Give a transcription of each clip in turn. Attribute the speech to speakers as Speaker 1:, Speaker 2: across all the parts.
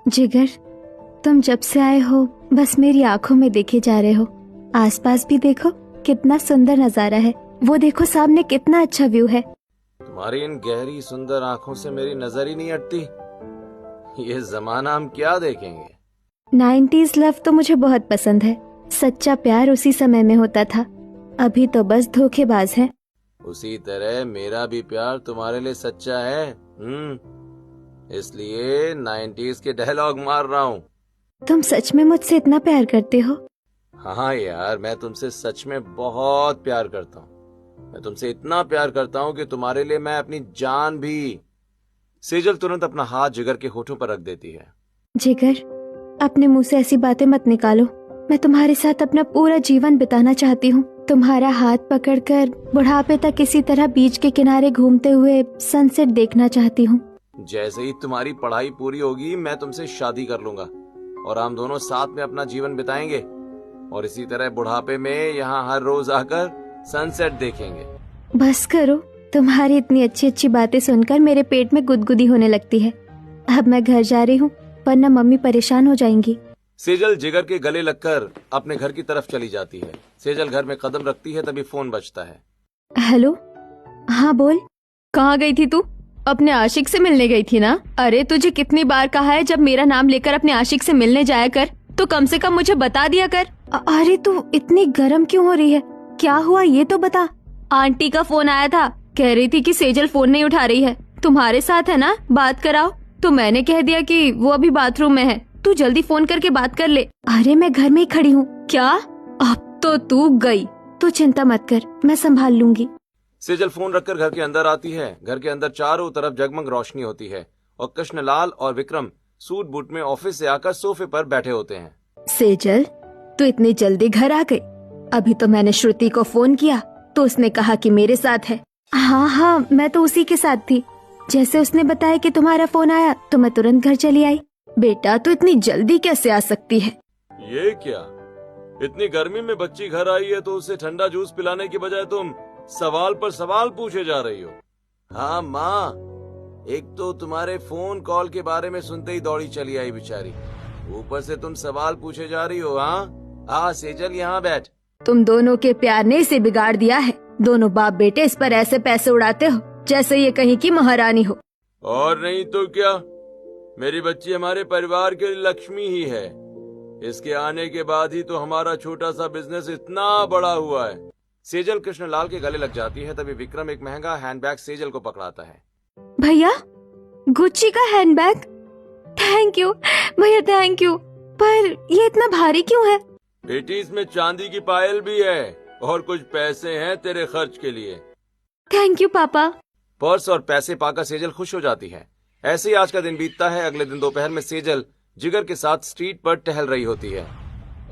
Speaker 1: जिगर, तुम जब से आए हो बस मेरी आंखों में देखे जा रहे हो। आसपास भी देखो कितना सुंदर नजारा है। वो देखो सामने कितना अच्छा व्यू है।
Speaker 2: तुम्हारी इन गहरी सुंदर आंखों से मेरी नजर ही नहीं हटती। ये जमाना हम क्या देखेंगे।
Speaker 1: 90s लव तो मुझे बहुत पसंद है। सच्चा प्यार उसी समय में होता था। अभी तो बस धोखेबाज है।
Speaker 2: उसी तरह मेरा भी प्यार तुम्हारे लिए सच्चा है। इसलिए 90s के डायलॉग मार रहा हूँ।
Speaker 1: तुम सच में मुझसे इतना प्यार करते हो?
Speaker 2: हाँ यार, मैं तुमसे सच में बहुत प्यार करता हूँ। मैं तुमसे इतना प्यार करता हूँ कि तुम्हारे लिए मैं अपनी जान भी। सेजल तुरंत अपना हाथ जिगर के होठों पर रख देती है।
Speaker 1: जिगर, अपने मुंह से ऐसी बातें मत निकालो। मैं तुम्हारे साथ अपना पूरा जीवन बिताना चाहती हूँ। तुम्हारा हाथ पकड़कर बुढ़ापे तक इसी तरह बीच के किनारे घूमते हुए सनसेट देखना चाहती हूँ।
Speaker 2: जैसे ही तुम्हारी पढ़ाई पूरी होगी मैं तुमसे शादी कर लूंगा और हम दोनों साथ में अपना जीवन बिताएंगे और इसी तरह बुढ़ापे में यहाँ हर रोज आकर सनसेट देखेंगे।
Speaker 1: बस करो, तुम्हारी इतनी अच्छी अच्छी बातें सुनकर मेरे पेट में गुदगुदी होने लगती है। अब मैं घर जा रही हूँ, वरना मम्मी परेशान हो जाएंगी।
Speaker 2: सेजल जिगर के गले लगकर अपने घर की तरफ चली जाती है। सेजल घर में कदम रखती है तभी फोन बजता है।
Speaker 1: हेलो, हाँ बोल।
Speaker 3: कहाँ गई थी तू? अपने आशिक से मिलने गई थी ना? अरे तुझे कितनी बार कहा है जब मेरा नाम लेकर अपने आशिक से मिलने जाया कर तो कम से कम मुझे बता दिया कर।
Speaker 1: अरे तू इतनी गर्म क्यों हो रही है? क्या हुआ ये तो बता।
Speaker 3: आंटी का फोन आया था, कह रही थी कि सेजल फोन नहीं उठा रही है। तुम्हारे साथ है ना, बात कराओ। तो मैंने कह दिया कि वो अभी बाथरूम में है, तू जल्दी फोन करके बात कर ले।
Speaker 1: अरे मैं घर में ही खड़ी हूँ।
Speaker 3: क्या? अब तो तू गई।
Speaker 1: तू चिंता मत कर, मैं संभाल लूंगी।
Speaker 2: सेजल फोन रखकर घर के अंदर आती है। घर के अंदर चारों तरफ जगमग रोशनी होती है और कृष्णलाल और विक्रम सूट बूट में ऑफिस से आकर सोफे पर बैठे होते हैं।
Speaker 1: सेजल, तू इतनी जल्दी घर आ गई? अभी तो मैंने श्रुति को फोन किया तो उसने कहा कि मेरे साथ है। हाँ, मैं तो उसी के साथ थी। जैसे उसने बताया कि तुम्हारा फोन आया तो मैं तुरंत घर चली आई। बेटा, तू इतनी जल्दी कैसे आ सकती है?
Speaker 2: ये क्या, इतनी गर्मी में बच्ची घर आई है तो उसे ठंडा जूस पिलाने की बजाय तुम सवाल पर सवाल पूछे जा रही हो। हाँ माँ, एक तो तुम्हारे फोन कॉल के बारे में सुनते ही दौड़ी चली आई बेचारी, ऊपर से तुम सवाल पूछे जा रही हो। हाँ सेजल, यहाँ बैठ।
Speaker 1: तुम दोनों के प्यार ने इसे बिगाड़ दिया है। दोनों बाप बेटे इस पर ऐसे पैसे उड़ाते हो जैसे ये कहीं की महारानी हो।
Speaker 2: और नहीं तो क्या, मेरी बच्ची हमारे परिवार के लक्ष्मी ही है। इसके आने के बाद ही तो हमारा छोटा सा बिजनेस इतना बड़ा हुआ है। सेजल कृष्णलाल के गले लग जाती है तभी विक्रम एक महंगा हैंडबैग सेजल को पकड़ाता है।
Speaker 1: भैया, गुच्ची का हैंडबैग? थैंक यू भैया, थैंक यू। पर ये इतना भारी क्यों है?
Speaker 2: बेटी, इसमें चांदी की पायल भी है और कुछ पैसे हैं तेरे खर्च के लिए।
Speaker 1: थैंक यू पापा।
Speaker 2: पर्स और पैसे पाकर सेजल खुश हो जाती है। ऐसे ही आज का दिन बीतता है। अगले दिन दोपहर में सेजल जिगर के साथ स्ट्रीट पर टहल रही होती है।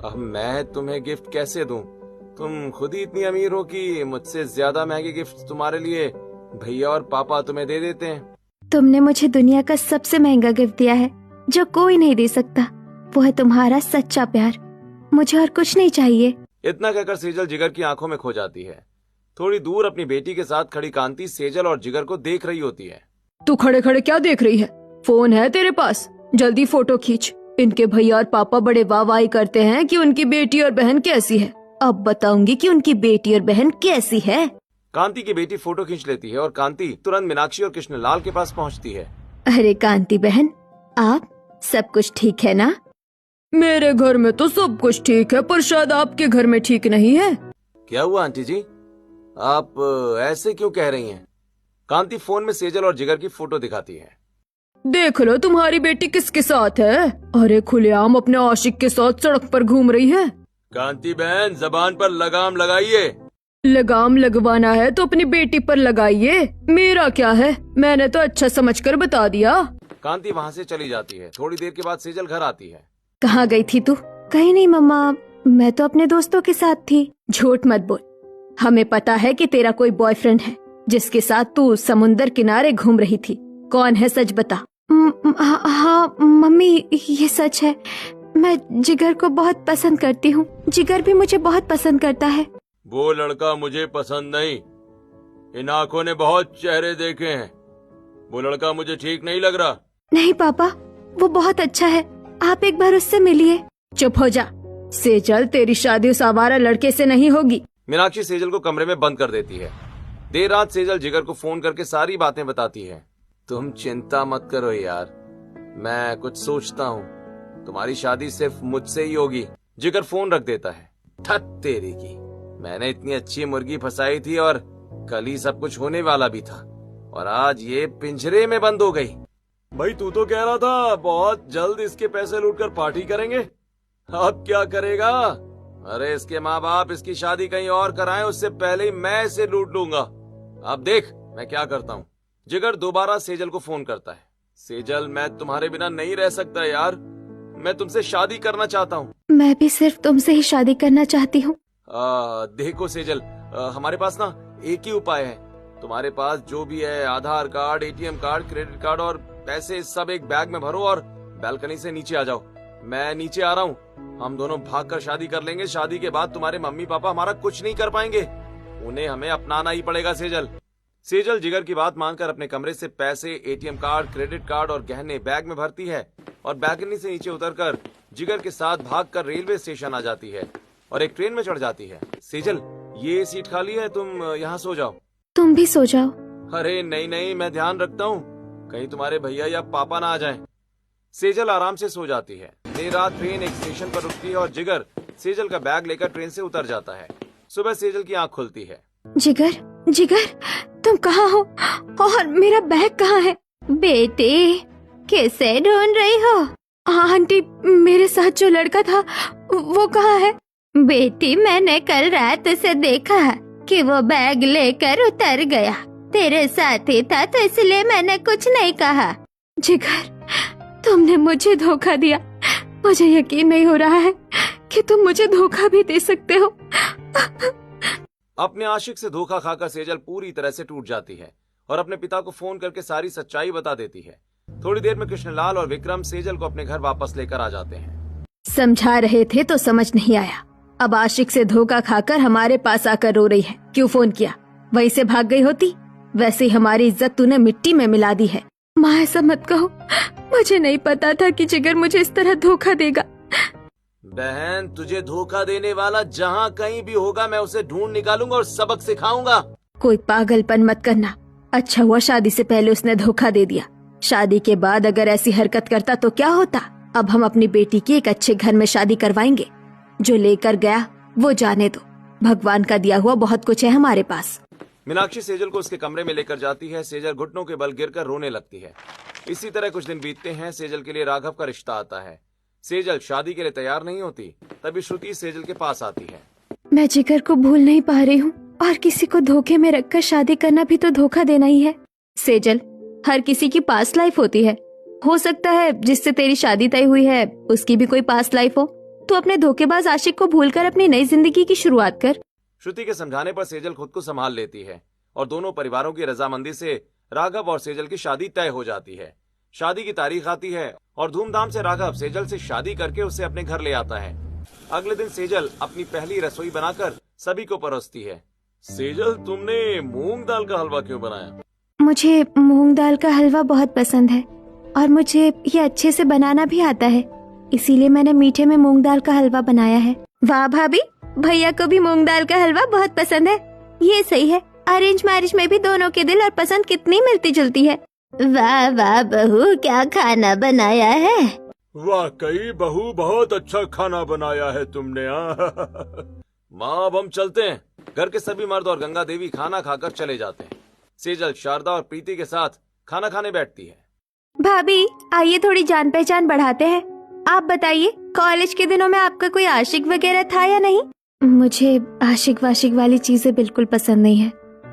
Speaker 2: अब मैं तुम्हें गिफ्ट कैसे दूं? तुम खुद ही इतनी अमीर हो कि मुझसे ज्यादा महंगे गिफ्ट तुम्हारे लिए भैया और पापा तुम्हें दे देते हैं।
Speaker 1: तुमने मुझे दुनिया का सबसे महंगा गिफ्ट दिया है जो कोई नहीं दे सकता। वो है तुम्हारा सच्चा प्यार। मुझे और कुछ नहीं चाहिए।
Speaker 2: इतना कहकर सेजल जिगर की आंखों में खो जाती है। थोड़ी दूर अपनी बेटी के साथ खड़ी कांति सेजल और जिगर को देख रही होती है।
Speaker 3: तू खड़े खड़े क्या देख रही है? फोन है तेरे पास, जल्दी फोटो खींच। इनके भैया और पापा बड़े वाहवाही करते हैं कि उनकी बेटी और बहन कैसी है। अब बताऊंगी कि उनकी बेटी और बहन कैसी है।
Speaker 2: कांति की बेटी फोटो खींच लेती है और कांति तुरंत मीनाक्षी और कृष्णलाल के पास पहुंचती है।
Speaker 1: अरे कांति बहन, आप सब कुछ ठीक है ना?
Speaker 3: मेरे घर में तो सब कुछ ठीक है, पर शायद आपके घर में ठीक नहीं है।
Speaker 2: क्या हुआ आंटी जी, आप ऐसे क्यों कह रही हैं? कांति फोन में सेजल और जिगर की फोटो दिखाती है।
Speaker 3: देख लो तुम्हारी बेटी किसके साथ है। अरे खुलेआम अपने आशिक के साथ सड़क पर घूम रही है।
Speaker 2: कांति बहन, जबान पर लगाम लगाइए।
Speaker 3: लगाम लगवाना है तो अपनी बेटी पर लगाइए, मेरा क्या है। मैंने तो अच्छा समझकर बता दिया।
Speaker 2: कांति वहाँ से चली जाती है। थोड़ी देर के बाद सेजल घर आती है।
Speaker 1: कहाँ गई थी तू? कहीं नहीं मम्मा, मैं तो अपने दोस्तों के साथ थी। झूठ मत बोल, हमें पता है कि तेरा कोई बॉयफ्रेंड है जिसके साथ तू समुंदर किनारे घूम रही थी। कौन है, सच बता। हाँ मम्मी, ये सच है। मैं जिगर को बहुत पसंद करती हूँ। जिगर भी मुझे बहुत पसंद करता है।
Speaker 2: वो लड़का मुझे पसंद नहीं। इन आंखों ने बहुत चेहरे देखे हैं। वो लड़का मुझे ठीक नहीं लग रहा।
Speaker 1: नहीं पापा, वो बहुत अच्छा है, आप एक बार उससे मिलिए।
Speaker 3: चुप हो जा सेजल, तेरी शादी उस आवारा लड़के से नहीं होगी।
Speaker 2: मीनाक्षी सेजल को कमरे में बंद कर देती है। देर रात सेजल जिगर को फोन करके सारी बातें बताती है। तुम चिंता मत करो यार, मैं कुछ सोचता हूँ, तुम्हारी शादी सिर्फ मुझसे ही होगी। जिगर फोन रख देता है। ठट तेरी की, मैंने इतनी अच्छी मुर्गी फंसाई थी और कल ही सब कुछ होने वाला भी था और आज ये पिंजरे में बंद हो गई। भाई तू तो कह रहा था बहुत जल्द इसके पैसे लूटकर पार्टी करेंगे, अब क्या करेगा? अरे इसके माँ बाप इसकी शादी कहीं और कराएं उससे पहले ही मैं इसे लूट लूंगा। अब देख मैं क्या करता हूँ। जिगर दोबारा सेजल को फोन करता है। सेजल, मैं तुम्हारे बिना नहीं रह सकता यार, मैं तुमसे शादी करना चाहता हूँ।
Speaker 1: मैं भी सिर्फ तुमसे ही शादी करना चाहती हूँ।
Speaker 2: देखो सेजल, हमारे पास ना एक ही उपाय है। तुम्हारे पास जो भी है, Aadhaar card, ATM card, credit card और पैसे, सब एक बैग में भरो और बालकनी से नीचे आ जाओ। मैं नीचे आ रहा हूँ, हम दोनों भागकर शादी कर लेंगे। शादी के बाद तुम्हारे मम्मी पापा हमारा कुछ नहीं कर पाएंगे, उन्हें हमें अपनाना ही पड़ेगा। सेजल जिगर की बात मानकर अपने कमरे से पैसे, एटीएम कार्ड, क्रेडिट कार्ड और गहने बैग में भरती है और बैलकनी से नीचे उतरकर जिगर के साथ भागकर रेलवे स्टेशन आ जाती है और एक ट्रेन में चढ़ जाती है। सेजल, ये सीट खाली है, तुम यहाँ सो जाओ।
Speaker 1: तुम भी सो जाओ।
Speaker 2: अरे नहीं, मैं ध्यान रखता हूँ, कहीं तुम्हारे भैया या पापा ना आ जाएं। सेजल आराम से सो जाती है। देर रात ट्रेन एक स्टेशन पर रुकती है और जिगर सेजल का बैग लेकर ट्रेन से उतर जाता है। सुबह सेजल की आंख खुलती है।
Speaker 1: जिगर, तुम कहाँ हो और मेरा बैग कहाँ है? बेटे, किसे ढूंढ रही हो?
Speaker 3: हाँ आंटी, मेरे साथ जो लड़का था वो कहाँ है?
Speaker 1: बेटी, मैंने कल रात उसे देखा कि वो बैग लेकर उतर गया। तेरे साथ ही था तो इसलिए मैंने कुछ नहीं कहा।
Speaker 3: जिगर, तुमने मुझे धोखा दिया। मुझे यकीन नहीं हो रहा है कि तुम मुझे धोखा भी दे सकते हो।
Speaker 2: अपने आशिक से धोखा खाकर सेजल पूरी तरह से टूट जाती है और अपने पिता को फोन करके सारी सच्चाई बता देती है। थोड़ी देर में कृष्णलाल और विक्रम सेजल को अपने घर वापस लेकर आ जाते हैं।
Speaker 3: समझा रहे थे तो समझ नहीं आया, अब आशिक से धोखा खाकर हमारे पास आकर रो रही है। क्यों फोन किया? वहीं से भाग गई होती। वैसे ही हमारी इज्जत तूने मिट्टी में मिला दी है।
Speaker 1: माँ, ऐसा मत कहो, मुझे नहीं पता था कि जिगर मुझे इस तरह धोखा देगा।
Speaker 2: बहन, तुझे धोखा देने वाला जहाँ कहीं भी होगा मैं उसे ढूंढ निकालूंगा और सबक सिखाऊंगा।
Speaker 3: कोई पागलपन मत करना। अच्छा हुआ शादी से पहले उसने धोखा दे दिया, शादी के बाद अगर ऐसी हरकत करता तो क्या होता? अब हम अपनी बेटी की एक अच्छे घर में शादी करवाएंगे। जो लेकर गया वो जाने दो, भगवान का दिया हुआ बहुत कुछ है हमारे पास।
Speaker 2: मीनाक्षी सेजल को उसके कमरे में लेकर जाती है। सेजल घुटनों के बल गिरकर रोने लगती है। इसी तरह कुछ दिन बीतते हैं। सेजल के लिए राघव का रिश्ता आता है। सेजल शादी के लिए तैयार नहीं होती, तभी श्रुति सेजल के पास आती है।
Speaker 1: मैं जिगर को भूल नहीं पा रही हूँ और किसी को धोखे में रखकर शादी करना भी तो धोखा देना ही है।
Speaker 3: सेजल, हर किसी की पास्ट लाइफ होती है। हो सकता है जिससे तेरी शादी तय हुई है उसकी भी कोई पास्ट लाइफ हो। तू अपने धोखेबाज आशिक को भूलकर अपनी नई जिंदगी की शुरुआत कर।
Speaker 2: श्रुति के समझाने पर सेजल खुद को संभाल लेती है और दोनों परिवारों की रजामंदी से राघव और सेजल की शादी तय हो जाती है। शादी की तारीख आती है और धूमधाम से राघव सेजल से शादी करके उसे अपने घर ले आता है। अगले दिन सेजल अपनी पहली रसोई बनाकर सभी को परोसती है। सेजल, तुमने मूंग दाल का हलवा क्यों बनाया?
Speaker 1: मुझे मूंग दाल का हलवा बहुत पसंद है और मुझे ये अच्छे से बनाना भी आता है, इसीलिए मैंने मीठे में मूंग दाल का हलवा बनाया है।
Speaker 3: वाह भाभी, भैया को भी मूंग दाल का हलवा बहुत पसंद है।
Speaker 1: ये सही है, अरेंज मैरिज में भी दोनों के दिल और पसंद कितनी मिलती जुलती है। वाह वाह बहू, क्या खाना बनाया है।
Speaker 2: वाकई बहू, बहुत अच्छा खाना बनाया है तुमने। माँ, अब हम चलते हैं। घर के सभी मर्द और गंगा देवी खाना खाकर चले जाते हैं। सेजल शारदा और प्रीति के साथ खाना खाने बैठती है।
Speaker 1: भाभी, आइए थोड़ी जान पहचान बढ़ाते हैं। आप बताइए, कॉलेज के दिनों में आपका कोई आशिक वगैरह था या नहीं? मुझे आशिक वाशिक वाली चीजें बिल्कुल पसंद नहीं है,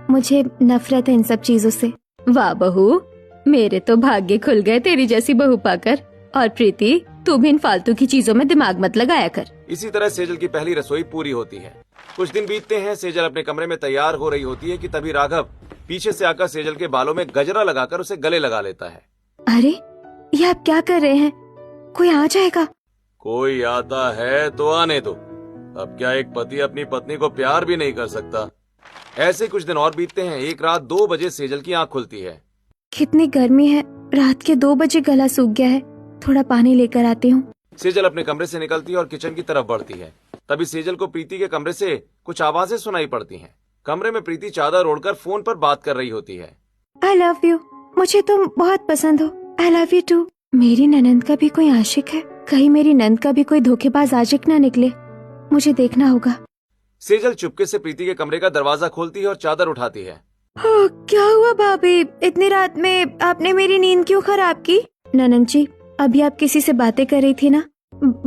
Speaker 1: मुझे नफरत है इन सब चीजों से।
Speaker 3: वाह बहू, मेरे तो भाग्य खुल गए तेरी जैसी बहू पाकर। और प्रीति, तू भी इन फालतू की चीजों में दिमाग मत लगाया कर।
Speaker 2: इसी तरह सेजल की पहली रसोई पूरी होती है। कुछ दिन बीतते हैं। सेजल अपने कमरे में तैयार हो रही होती है कि तभी राघव पीछे से आकर सेजल के बालों में गजरा लगाकर उसे गले लगा लेता है।
Speaker 1: अरे, ये आप क्या कर रहे हैं? कोई आ जाएगा।
Speaker 2: कोई आता है तो आने दो। अब क्या एक पति अपनी पत्नी को प्यार भी नहीं कर सकता? ऐसे कुछ दिन और बीतते हैं। एक रात 2 बजे सेजल की आंख खुलती है।
Speaker 1: कितनी गर्मी है, रात के 2 बजे गला सूख गया है। थोड़ा पानी लेकर आती हूँ।
Speaker 2: सेजल अपने कमरे से निकलती है और किचन की तरफ बढ़ती है। तभी सेजल को प्रीति के कमरे से कुछ आवाजें सुनाई पड़ती हैं। कमरे में प्रीति चादर ओढ़कर फोन पर बात कर रही होती है।
Speaker 1: आई लव यू, मुझे तुम बहुत पसंद हो। I love you too. मेरी ननंद का भी कोई आशिक है, कहीं मेरी नंद का भी कोई धोखेबाज आशिक ना निकले, मुझे देखना होगा।
Speaker 2: सेजल चुपके से प्रीति के कमरे का दरवाजा खोलती है और चादर उठाती है।
Speaker 1: क्या हुआ भाभी, इतनी रात में आपने मेरी नींद क्यों खराब की? ननंद जी, अभी आप किसी से बातें कर रही थी ना?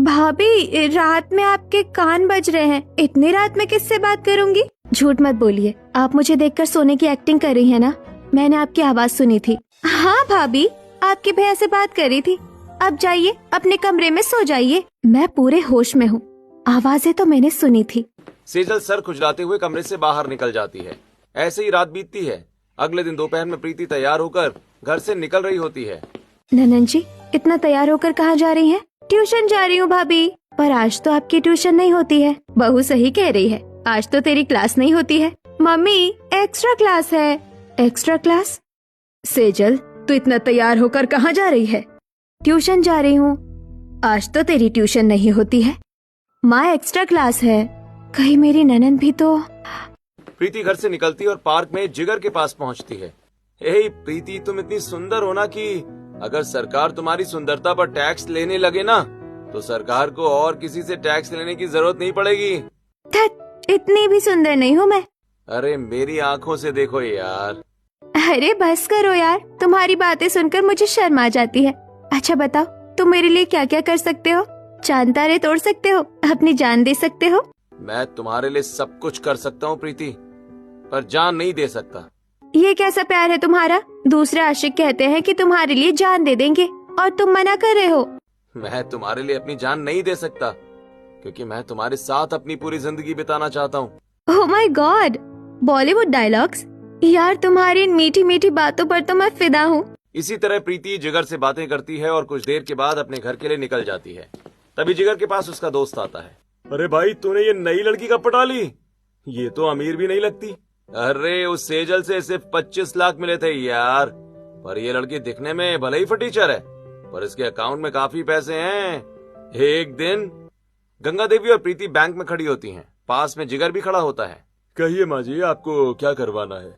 Speaker 1: भाभी, रात में आपके कान बज रहे हैं, इतनी रात में किससे बात करूंगी? झूठ मत बोलिए, आप मुझे देखकर सोने की एक्टिंग कर रही है ना? मैंने आपकी आवाज सुनी थी। हाँ भाभी, आपकी भैया से बात कर रही थी। अब जाइए अपने कमरे में सो जाइए, मैं पूरे होश में हूँ। आवाजें तो मैंने सुनी थी।
Speaker 2: सेजल सर खुजलाते हुए कमरे से बाहर निकल जाती है। ऐसे ही रात बीतती है। अगले दिन दोपहर में प्रीति तैयार होकर घर से निकल रही होती है।
Speaker 1: ननंद जी, इतना तैयार होकर कहाँ जा रही हैं? ट्यूशन जा रही हूँ भाभी। पर आज तो आपकी ट्यूशन नहीं होती है। बहू सही कह रही है, आज तो तेरी क्लास नहीं होती है। मम्मी, एक्स्ट्रा क्लास है। Extra class?
Speaker 3: सेजल, तू इतना तैयार होकर कहाँ जा रही है?
Speaker 1: ट्यूशन जा रही हूँ।
Speaker 3: आज तो तेरी ट्यूशन नहीं होती है।
Speaker 1: माँ, एक्स्ट्रा क्लास है। कहीं मेरी ननंद भी तो।
Speaker 2: प्रीति घर से निकलती और पार्क में जिगर के पास पहुंचती है। हे प्रीति, तुम इतनी सुंदर हो ना कि अगर सरकार तुम्हारी सुंदरता पर टैक्स लेने लगे ना तो सरकार को और किसी से टैक्स लेने की जरूरत नहीं पड़ेगी।
Speaker 1: इतनी भी सुंदर नहीं हूँ मैं।
Speaker 2: अरे मेरी आंखों से देखो यार।
Speaker 1: अरे बस करो यार, तुम्हारी बातें सुनकर मुझे शर्म आ जाती है। अच्छा बताओ, तुम मेरे लिए क्या क्या कर सकते हो? चांद तारे तोड़ सकते हो, अपनी जान दे सकते हो।
Speaker 2: मैं तुम्हारे लिए सब कुछ कर सकता हूँ प्रीति, पर जान नहीं दे सकता।
Speaker 1: ये कैसा प्यार है तुम्हारा? दूसरे आशिक कहते हैं कि तुम्हारे लिए जान दे देंगे और तुम मना कर रहे हो।
Speaker 2: मैं तुम्हारे लिए अपनी जान नहीं दे सकता क्योंकि मैं तुम्हारे साथ अपनी पूरी जिंदगी बिताना चाहता हूँ।
Speaker 1: Oh my God, Bollywood dialogues. यार, तुम्हारी इन मीठी मीठी बातों पर तो मैं फिदा हूँ।
Speaker 2: इसी तरह प्रीति जिगर से बातें करती है और कुछ देर के बाद अपने घर के लिए निकल जाती है। तभी जिगर के पास उसका दोस्त आता है। अरे भाई, तूने ये नई लड़की कब पटा ली? ये तो अमीर भी नहीं लगती। अरे उस सेजल से सिर्फ 25 लाख मिले थे यार, पर ये लड़की दिखने में भले ही फटीचर है पर इसके अकाउंट में काफी पैसे हैं। एक दिन गंगा देवी और प्रीति बैंक में खड़ी होती हैं। पास में जिगर भी खड़ा होता है। कहिए माँ जी, आपको क्या करवाना है?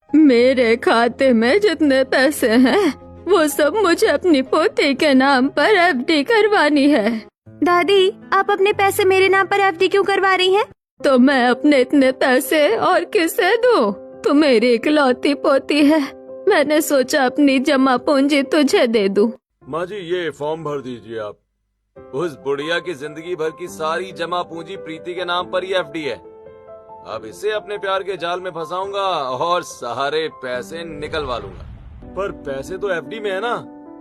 Speaker 3: मेरे खाते में जितने पैसे हैं वो सब मुझे अपनी पोती के नाम पर एफडी करवानी है।
Speaker 1: दादी, आप अपने पैसे मेरे नाम पर एफडी क्यों करवा रही हैं?
Speaker 3: तो मैं अपने इतने पैसे और किसे दूं? तू मेरी इकलौती पोती है, मैंने सोचा अपनी जमा पूंजी तुझे दे दूं।
Speaker 2: माँ जी, ये फॉर्म भर दीजिए आप। उस बुढ़िया की जिंदगी भर की सारी जमा पूंजी प्रीति के नाम पर ही एफडी है। अब इसे अपने प्यार के जाल में फंसाऊंगा और सारे पैसे निकलवा लूंगा। पर पैसे तो एफडी में है ना,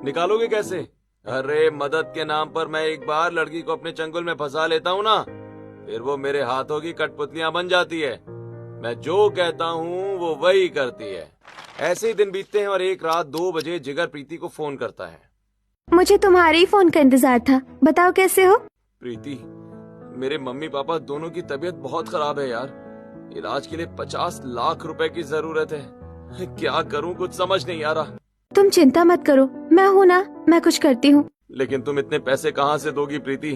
Speaker 2: निकालोगे कैसे? अरे मदद के नाम पर मैं एक बार लड़की को अपने चंगुल में फंसा लेता हूँ ना, फिर वो मेरे हाथों की कठपुतलियां बन जाती है। मैं जो कहता हूँ वो वही करती है। ऐसे ही दिन बीतते हैं और एक रात 2 बजे जिगर प्रीति को फोन करता है।
Speaker 1: मुझे तुम्हारे ही फोन का इंतजार था, बताओ कैसे हो?
Speaker 2: प्रीति, मेरे मम्मी पापा दोनों की तबीयत बहुत खराब है यार। इलाज के लिए 50 लाख रुपए की जरूरत है। क्या करूं, कुछ समझ नहीं आ रहा।
Speaker 1: तुम चिंता मत करो, मैं हूँ ना, मैं कुछ करती हूँ।
Speaker 2: लेकिन तुम इतने पैसे कहाँ से दोगी प्रीति?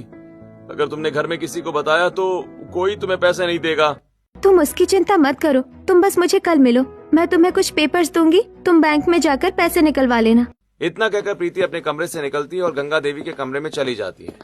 Speaker 2: अगर तुमने घर में किसी को बताया तो कोई तुम्हें पैसे नहीं देगा।
Speaker 1: तुम उसकी चिंता मत करो, तुम बस मुझे कल मिलो, मैं तुम्हें कुछ पेपर्स दूंगी, तुम बैंक में जाकर पैसे निकलवा लेना।
Speaker 2: इतना कहकर प्रीति अपने कमरे से निकलती है और गंगा देवी के कमरे में चली जाती है।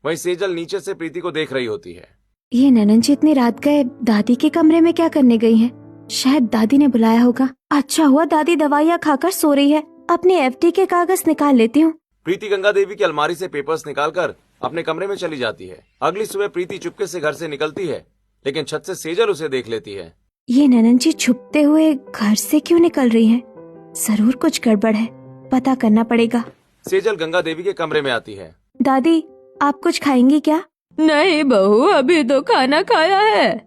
Speaker 2: वहीं सेजल नीचे से प्रीति को देख रही होती है।
Speaker 1: ये ननंद जी इतनी रात गए दादी के कमरे में क्या करने गई हैं? शायद दादी ने बुलाया होगा। अच्छा हुआ दादी दवाइयाँ खाकर सो रही है, अपने एफडी के कागज निकाल लेती हूँ।
Speaker 2: प्रीति गंगा देवी की अलमारी से पेपर्स निकालकर अपने कमरे में चली जाती है। अगली सुबह प्रीति चुपके से घर से निकलती है, लेकिन छत से सेजल उसे देख लेती है।
Speaker 1: ये ननंद जी छुपते हुए घर से क्यों निकल रही हैं? जरूर कुछ गड़बड़ है, पता करना पड़ेगा।
Speaker 2: सेजल गंगा देवी के कमरे में आती है।
Speaker 1: दादी, आप कुछ खाएंगी क्या?
Speaker 3: नहीं बहू, अभी तो खाना खाया है।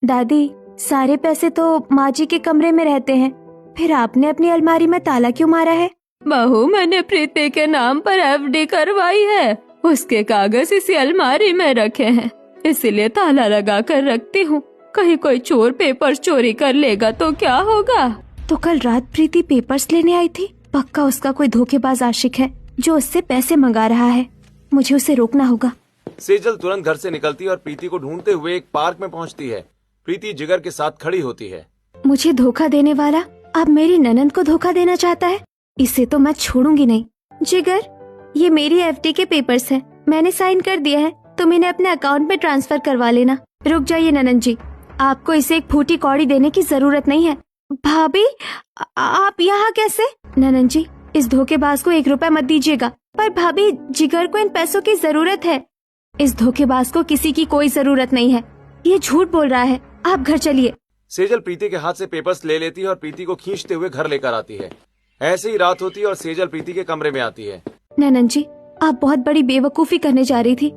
Speaker 1: दादी, सारे पैसे तो माँ जी के कमरे में रहते हैं, फिर आपने अपनी अलमारी में ताला क्यों मारा है?
Speaker 3: बहू, मैंने प्रीति के नाम पर एफडी करवाई है, उसके कागज इसी अलमारी में रखे हैं, इसीलिए ताला लगा कर रखती हूँ। कहीं कोई चोर पेपर्स चोरी कर लेगा तो क्या होगा?
Speaker 1: तो कल रात प्रीति पेपर्स लेने आई थी, पक्का उसका कोई धोखेबाज आशिक है जो उससे पैसे मंगा रहा है। मुझे उसे रोकना होगा।
Speaker 2: सेजल तुरंत घर से निकलती है और प्रीति को ढूंढते हुए एक पार्क में पहुंचती है। प्रीति जिगर के साथ खड़ी होती है।
Speaker 1: मुझे धोखा देने वाला अब मेरी ननद को धोखा देना चाहता है। इसे तो मैं छोड़ूंगी नहीं। जिगर, ये मेरी एफडी के पेपर्स हैं। मैंने साइन कर दिया है। तुम इन्हें अपने अकाउंट में ट्रांसफर करवा लेना। रुक जाइए ननद जी, आपको इसे एक फूटी कौड़ी देने की जरूरत नहीं है। भाभी, आप यहाँ कैसे? ननद जी, इस धोखेबाज को 1 रुपया मत दीजिएगा। पर भाभी, जिगर को इन पैसों की जरूरत है। इस धोखेबाज को किसी की कोई जरूरत नहीं है। ये झूठ बोल रहा है। आप घर चलिए।
Speaker 2: सेजल प्रीति के हाथ से पेपर्स ले लेती है और प्रीति को खींचते हुए घर लेकर आती है। ऐसे ही रात होती है और सेजल प्रीति के कमरे में आती है।
Speaker 1: ननद जी, आप बहुत बड़ी बेवकूफी करने जा रही थी।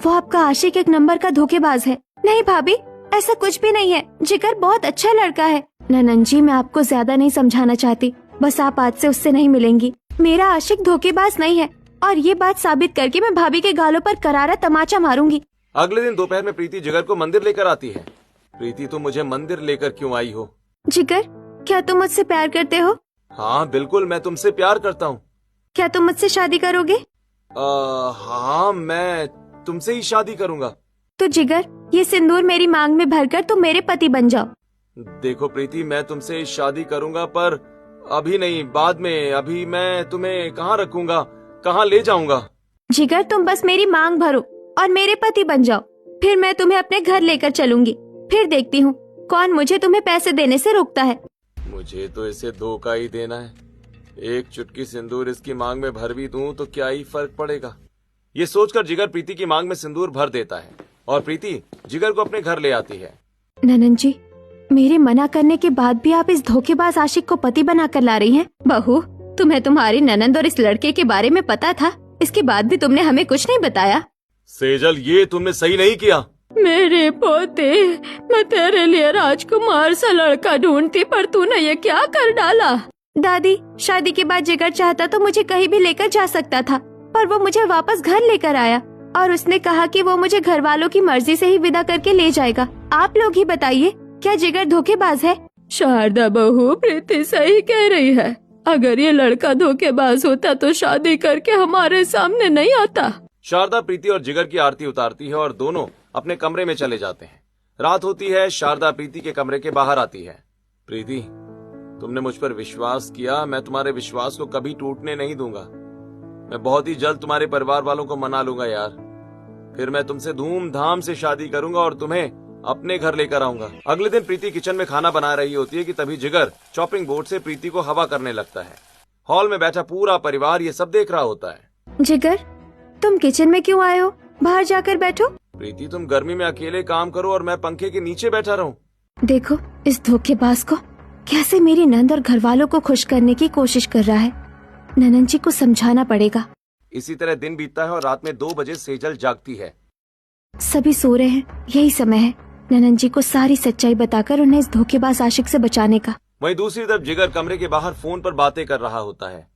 Speaker 1: वो आपका आशिक 1 नंबर का धोखेबाज है। नहीं भाभी, ऐसा कुछ भी नहीं है। जिगर बहुत अच्छा लड़का है। ननद जी, मैं आपको ज्यादा नहीं समझाना चाहती। बस आप आज से उससे नहीं मिलेंगी। मेरा आशिक धोखेबाज नहीं है और ये बात साबित करके मैं भाभी के गालों पर करारा तमाचा मारूंगी।
Speaker 2: अगले दिन दोपहर में प्रीति जिगर को मंदिर लेकर आती है। प्रीति, तुम मुझे मंदिर लेकर क्यों आई हो?
Speaker 1: जिगर, क्या तुम मुझसे प्यार करते हो?
Speaker 2: हाँ बिल्कुल, मैं तुमसे प्यार करता हूँ।
Speaker 1: क्या तुम मुझसे शादी करोगे?
Speaker 2: हाँ, मैं तुमसे ही शादी करूँगा।
Speaker 1: तो जिगर, ये सिंदूर मेरी मांग में भरकर तुम मेरे पति बन जाओ।
Speaker 2: देखो प्रीति, मैं तुमसे शादी करूँगा पर अभी नहीं, बाद में। अभी मैं तुम्हें कहाँ रखूँगा, कहाँ ले जाऊँगा?
Speaker 1: जिगर, तुम बस मेरी मांग भरो और मेरे पति बन जाओ। फिर मैं तुम्हें अपने घर लेकर चलूंगी। फिर देखती हूँ कौन मुझे तुम्हें पैसे देने से रोकता है।
Speaker 2: मुझे तो इसे धोखा ही देना है। एक चुटकी सिंदूर इसकी मांग में भर भी दूं तो क्या ही फर्क पड़ेगा। ये सोचकर जिगर प्रीति की मांग में सिंदूर भर देता है और प्रीति जिगर को अपने घर ले आती है।
Speaker 1: ननद जी, मेरे मना करने के बाद भी आप इस धोखेबाज आशिक को पति बनाकर ला रही हैं। बहू, तुम्हें तुम्हारी ननद और इस लड़के के बारे में पता था, इसके बाद भी तुमने हमें कुछ नहीं बताया।
Speaker 2: सेजल, ये तुमने सही नहीं किया।
Speaker 3: मेरे पोते, मैं तेरे लिए राजकुमार सा लड़का ढूंढती, पर तूने ये क्या कर डाला?
Speaker 1: दादी, शादी के बाद जिगर चाहता तो मुझे कहीं भी लेकर जा सकता था, पर वो मुझे वापस घर लेकर आया और उसने कहा कि वो मुझे घर वालों की मर्जी से ही विदा करके ले जाएगा। आप लोग ही बताइए, क्या जिगर धोखेबाज है?
Speaker 3: शारदा बहू, प्रीति सही कह रही है। अगर ये लड़का धोखेबाज होता तो शादी करके हमारे सामने नहीं आता।
Speaker 2: शारदा प्रीति और जिगर की आरती उतारती है और दोनों अपने कमरे में चले जाते हैं। रात होती है। शारदा प्रीति के कमरे के बाहर आती है। प्रीति, तुमने मुझ पर विश्वास किया, मैं तुम्हारे विश्वास को कभी टूटने नहीं दूंगा। मैं बहुत ही जल्द तुम्हारे परिवार वालों को मना लूंगा यार। फिर मैं तुमसे धूमधाम से शादी करूंगा और तुम्हें अपने घर लेकर आऊंगा। अगले दिन प्रीति किचन में खाना बना रही होती है कि तभी जिगर चॉपिंग बोर्ड से प्रीति को हवा करने लगता है। हॉल में बैठा पूरा परिवार ये सब देख रहा होता है।
Speaker 1: जिगर, तुम किचन में क्यों आए हो? बाहर जाकर बैठो।
Speaker 2: प्रीति, तुम गर्मी में अकेले काम करो और मैं पंखे के नीचे बैठा रहूं।
Speaker 1: देखो इस धोखेबाज को, कैसे मेरी नंद और घर वालों को खुश करने की कोशिश कर रहा है। ननद जी को समझाना पड़ेगा।
Speaker 2: इसी तरह दिन बीतता है और रात में 2 बजे सेजल जागती है।
Speaker 1: सभी सो रहे हैं, यही समय है ननद जी को सारी सच्चाई बताकर उन्हें इस धोखेबाज आशिक से बचाने का।
Speaker 2: वहीं दूसरी तरफ जिगर कमरे के बाहर फोन पर बातें कर रहा होता है।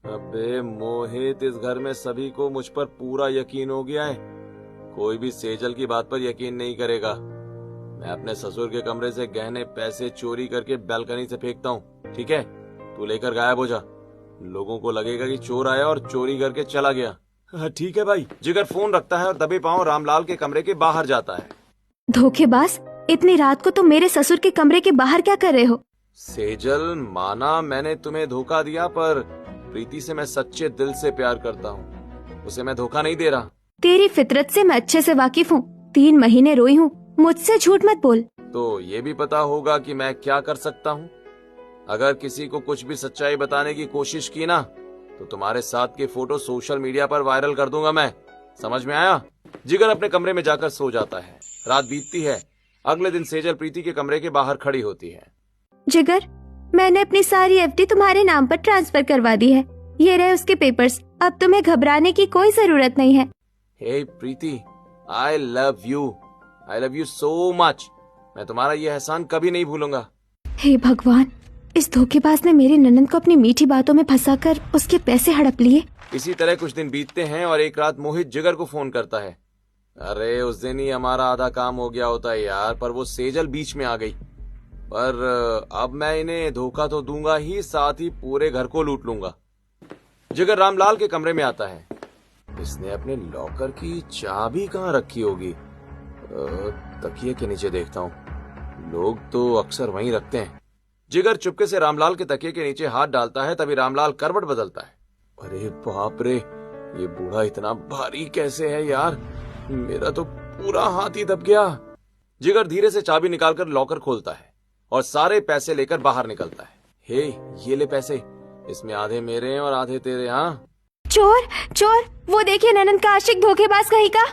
Speaker 2: अबे मोहित, इस घर में सभी को मुझ पर पूरा यकीन हो गया है। कोई भी सेजल की बात पर यकीन नहीं करेगा। मैं अपने ससुर के कमरे से गहने पैसे चोरी करके बालकनी से फेंकता हूँ, ठीक है? तू लेकर गायब हो जा। लोगों को लगेगा कि चोर आया और चोरी करके चला गया। ठीक है भाई। जिगर फोन रखता है और दबे पांव रामलाल के कमरे के बाहर जाता है।
Speaker 1: धोखेबाज, इतनी रात को तुम मेरे ससुर के कमरे के बाहर क्या कर रहे हो?
Speaker 2: सेजल, माना मैंने तुम्हें धोखा दिया, पर प्रीति से मैं सच्चे दिल से प्यार करता हूँ। उसे मैं धोखा नहीं दे रहा।
Speaker 1: तेरी फितरत से मैं अच्छे से वाकिफ हूँ। 3 महीने रोई हूँ, मुझसे झूठ मत बोल।
Speaker 2: तो ये भी पता होगा कि मैं क्या कर सकता हूँ। अगर किसी को कुछ भी सच्चाई बताने की कोशिश की ना, तो तुम्हारे साथ के फोटो सोशल मीडिया पर वायरल कर दूंगा मैं। समझ में आया? जिगर अपने कमरे में जाकर सो जाता है। रात बीतती है। अगले दिन सेजल प्रीति के कमरे के बाहर खड़ी होती है।
Speaker 1: जिगर, मैंने अपनी सारी एफडी तुम्हारे नाम पर ट्रांसफर करवा दी है। ये रहे उसके पेपर्स। अब तुम्हें घबराने की कोई जरूरत नहीं है।
Speaker 2: Hey Preeti, I love you so much. मैं तुम्हारा ये एहसान कभी नहीं भूलूंगा।
Speaker 1: हे भगवान, इस धोखेबाज ने मेरी ननद को अपनी मीठी बातों में फंसाकर उसके पैसे हड़प लिए।
Speaker 2: इसी तरह कुछ दिन बीतते हैं और एक रात मोहित जिगर को फोन करता है। अरे उस दिन ही हमारा आधा काम हो गया होता है यार, पर वो सेजल बीच में आ गई। पर अब मैं इन्हें धोखा तो दूंगा ही, साथ ही पूरे घर को लूट लूंगा। जिगर रामलाल के कमरे में आता है। इसने अपने लॉकर की चाबी कहाँ रखी होगी? तकिए के नीचे देखता हूँ, लोग तो अक्सर वहीं रखते हैं। जिगर चुपके से रामलाल के तकिए के नीचे हाथ डालता है, तभी रामलाल करवट बदलता है। अरे बाप रे, ये बूढ़ा इतना भारी कैसे है यार, मेरा तो पूरा हाथ ही दब गया। जिगर धीरे से चाबी निकालकर लॉकर खोलता है और सारे पैसे लेकर बाहर निकलता है। हे, ये ले पैसे, इसमें आधे मेरे हैं और आधे तेरे। हाँ,
Speaker 1: चोर चोर, वो देखिए ननद का आशिक धोखेबाज कहीं का।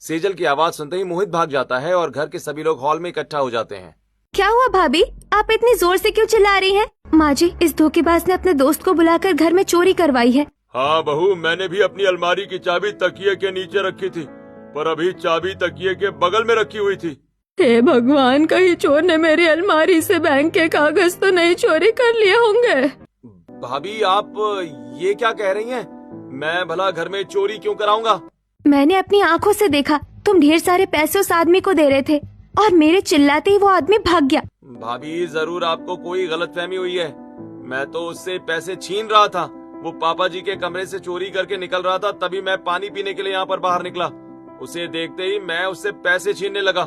Speaker 2: सेजल की आवाज सुनते ही मोहित भाग जाता है और घर के सभी लोग हॉल में इकट्ठा हो जाते हैं।
Speaker 1: क्या हुआ भाभी, आप इतनी जोर से क्यों चिल्ला रही हैं? माँ जी, इस धोखेबाज ने अपने दोस्त को बुलाकर घर में चोरी करवाई है।
Speaker 2: हाँ बहू, मैंने भी अपनी अलमारी की चाबी तकिए के नीचे रखी थी, पर अभी चाबी तकिए के बगल में रखी हुई थी।
Speaker 3: हे भगवान, कहीं चोर ने मेरी अलमारी से बैंक के कागज तो नहीं चोरी कर लिए होंगे।
Speaker 2: भाभी, आप ये क्या कह रही हैं? मैं भला घर में चोरी क्यों कराऊंगा?
Speaker 1: मैंने अपनी आंखों से देखा, तुम ढेर सारे पैसे उस आदमी को दे रहे थे और मेरे चिल्लाते ही वो आदमी भाग गया।
Speaker 2: भाभी, जरूर आपको कोई गलतफहमी हुई है। मैं तो उससे पैसे छीन रहा था। वो पापा जी के कमरे से चोरी करके निकल रहा था, तभी मैं पानी पीने के लिए यहाँ पर बाहर निकला। उसे देखते ही मैं उससे पैसे छीनने लगा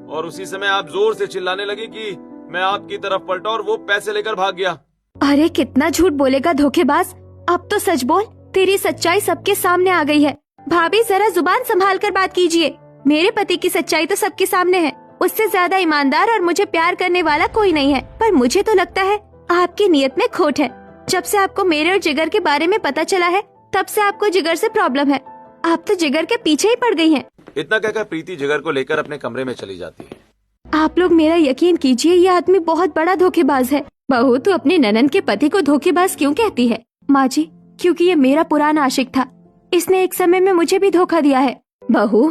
Speaker 2: और उसी समय आप जोर से चिल्लाने लगी कि मैं आपकी तरफ पलटा और वो पैसे लेकर भाग गया।
Speaker 1: अरे कितना झूठ बोलेगा धोखेबाज, अब तो सच बोल, तेरी सच्चाई सबके सामने आ गई है। भाभी, जरा जुबान संभाल कर बात कीजिए। मेरे पति की सच्चाई तो सबके सामने है, उससे ज्यादा ईमानदार और मुझे प्यार करने वाला कोई नहीं है। पर मुझे तो लगता है आपकी नीयत में खोट है। जब से आपको मेरे और जिगर के बारे में पता चला है, तब से आपको जिगर से प्रॉब्लम है। आप तो जिगर के पीछे ही पड़ गई हैं।
Speaker 2: इतना कहकर प्रीति जिगर को लेकर अपने कमरे में चली जाती है।
Speaker 1: आप लोग मेरा यकीन कीजिए, ये आदमी बहुत बड़ा धोखेबाज है। बहू, तू अपने ननद के पति को धोखेबाज क्यों कहती है? माँ जी, क्योंकि ये मेरा पुराना आशिक था, इसने एक समय में मुझे भी धोखा दिया है। बहू,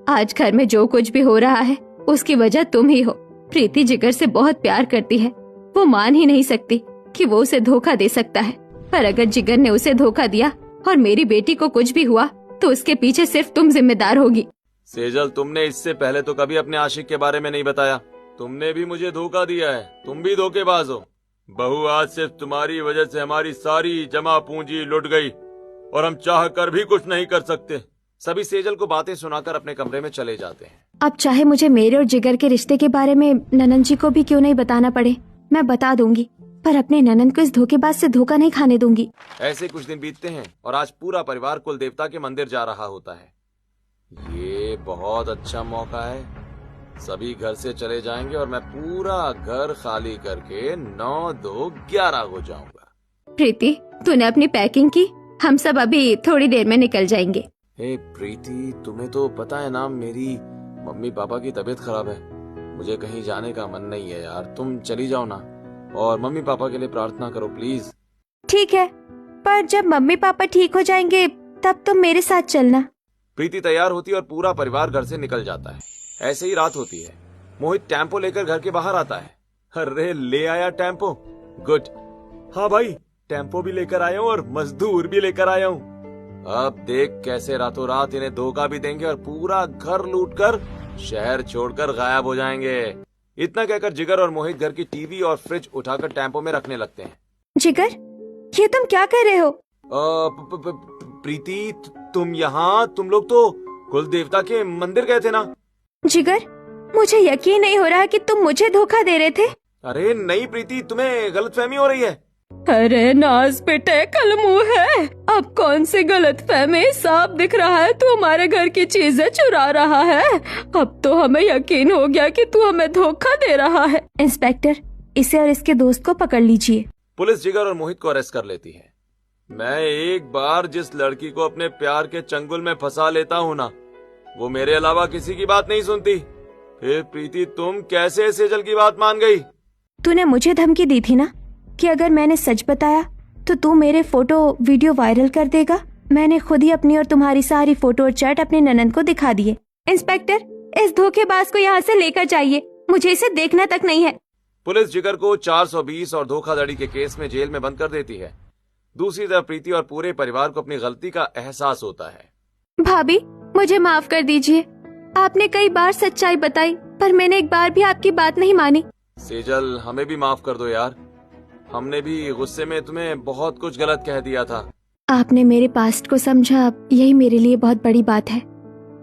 Speaker 1: आज घर में जो कुछ भी हो रहा है उसकी वजह तुम ही हो। प्रीति जिगर से बहुत प्यार करती है, वो मान ही नहीं सकती कि वो उसे धोखा दे सकता है। पर अगर जिगर ने उसे धोखा दिया और मेरी बेटी को कुछ भी हुआ तो उसके पीछे सिर्फ तुम जिम्मेदार होगी।
Speaker 2: सेजल, तुमने इससे पहले तो कभी अपने आशिक के बारे में नहीं बताया। तुमने भी मुझे धोखा दिया है, तुम भी धोखेबाज हो। बहू, आज सिर्फ तुम्हारी वजह से हमारी सारी जमा पूंजी लुट गई और हम चाह कर भी कुछ नहीं कर सकते। सभी सेजल को बातें सुनाकर अपने कमरे में चले जाते हैं।
Speaker 1: अब चाहे मुझे मेरे और जिगर के रिश्ते के बारे में ननद जी को भी क्यों नहीं बताना पड़े, मैं बता दूंगी, पर अपने ननद को इस धोखेबाज से धोखा नहीं खाने दूंगी।
Speaker 2: ऐसे कुछ दिन बीतते हैं और आज पूरा परिवार कुल देवता के मंदिर जा रहा होता है। ये बहुत अच्छा मौका है, सभी घर से चले जाएंगे और मैं पूरा घर खाली करके 9-2-11 हो जाऊंगा।
Speaker 1: प्रीति, तूने अपनी पैकिंग की? हम सब अभी थोड़ी देर में निकल जाएंगे।
Speaker 2: हे प्रीति, तुम्हें तो पता है ना, मेरी मम्मी पापा की तबीयत खराब है, मुझे कहीं जाने का मन नहीं है यार। तुम चली जाओ ना और मम्मी पापा के लिए प्रार्थना करो प्लीज।
Speaker 1: ठीक है, पर जब मम्मी पापा ठीक हो जाएंगे तब तुम मेरे साथ चलना।
Speaker 2: प्रीति तैयार होती है और पूरा परिवार घर से निकल जाता है। ऐसे ही रात होती है। मोहित टेम्पो लेकर घर के बाहर आता है। अरे, ले आया टेम्पो, गुड। हाँ भाई, टेम्पो भी लेकर आया हूँ और मजदूर भी लेकर आया हूँ। अब देख कैसे रातों रात इन्हें धोखा भी देंगे और पूरा घर लूटकर शहर छोड़कर गायब हो जाएंगे। इतना कहकर जिगर और मोहित घर की टीवी और फ्रिज उठाकर टेम्पो में रखने लगते हैं।
Speaker 1: जिगर, ये तुम क्या कर रहे हो?
Speaker 2: प्रीति, तुम यहाँ, तुम लोग तो कुल देवता के मंदिर गए थे ना?
Speaker 1: जिगर, मुझे यकीन नहीं हो रहा कि तुम मुझे धोखा दे रहे थे।
Speaker 2: अरे नहीं प्रीति, तुम्हें गलतफहमी हो रही है।
Speaker 3: अरे नाज बेटे, कल मुंह है, अब कौन सी गलतफहमी, साफ दिख रहा है तू हमारे घर की चीजें चुरा रहा है। अब तो हमें यकीन हो गया कि तू हमें धोखा दे रहा है।
Speaker 1: इंस्पेक्टर, इसे और इसके दोस्त को पकड़ लीजिए।
Speaker 2: पुलिस जिगर और मोहित को अरेस्ट कर लेती है। मैं एक बार जिस लड़की को अपने प्यार के चंगुल में फंसा लेता हूँ ना, वो मेरे अलावा किसी की बात नहीं सुनती। फिर प्रीति, तुम कैसे सेजल की बात मान गई?
Speaker 1: तूने मुझे धमकी दी थी ना कि अगर मैंने सच बताया तो तू मेरे फोटो वीडियो वायरल कर देगा। मैंने खुद ही अपनी और तुम्हारी सारी फोटो और चैट अपने ननद को दिखा दिए। इंस्पेक्टर, इस धोखेबाज को यहाँ से लेकर जाइए, मुझे इसे देखना तक नहीं है।
Speaker 2: पुलिस जिगर को 420 और धोखाधड़ी के केस में जेल में बंद कर देती है। दूसरी तरफ प्रीति और पूरे परिवार को अपनी गलती का एहसास होता है।
Speaker 1: भाभी, मुझे माफ कर दीजिए। आपने कई बार सच्चाई बताई, पर मैंने एक बार भी आपकी बात नहीं मानी।
Speaker 2: सेजल, हमें भी माफ कर दो यार, हमने भी गुस्से में तुम्हें बहुत कुछ गलत कह दिया था।
Speaker 1: आपने मेरे पास्ट को समझा, यही मेरे लिए बहुत बड़ी बात है।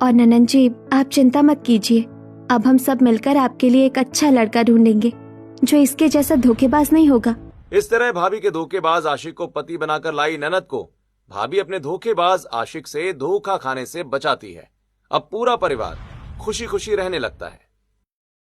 Speaker 1: और ननन जी, आप चिंता मत कीजिए, अब हम सब मिलकर आपके लिए एक अच्छा लड़का ढूंढेंगे जो इसके जैसा धोखेबाज नहीं होगा।
Speaker 2: इस तरह भाभी के धोखेबाज आशिक को पति बनाकर लाई ननद को भाभी अपने धोखेबाज आशिक से धोखा खाने से बचाती है। अब पूरा परिवार खुशी खुशी रहने लगता है।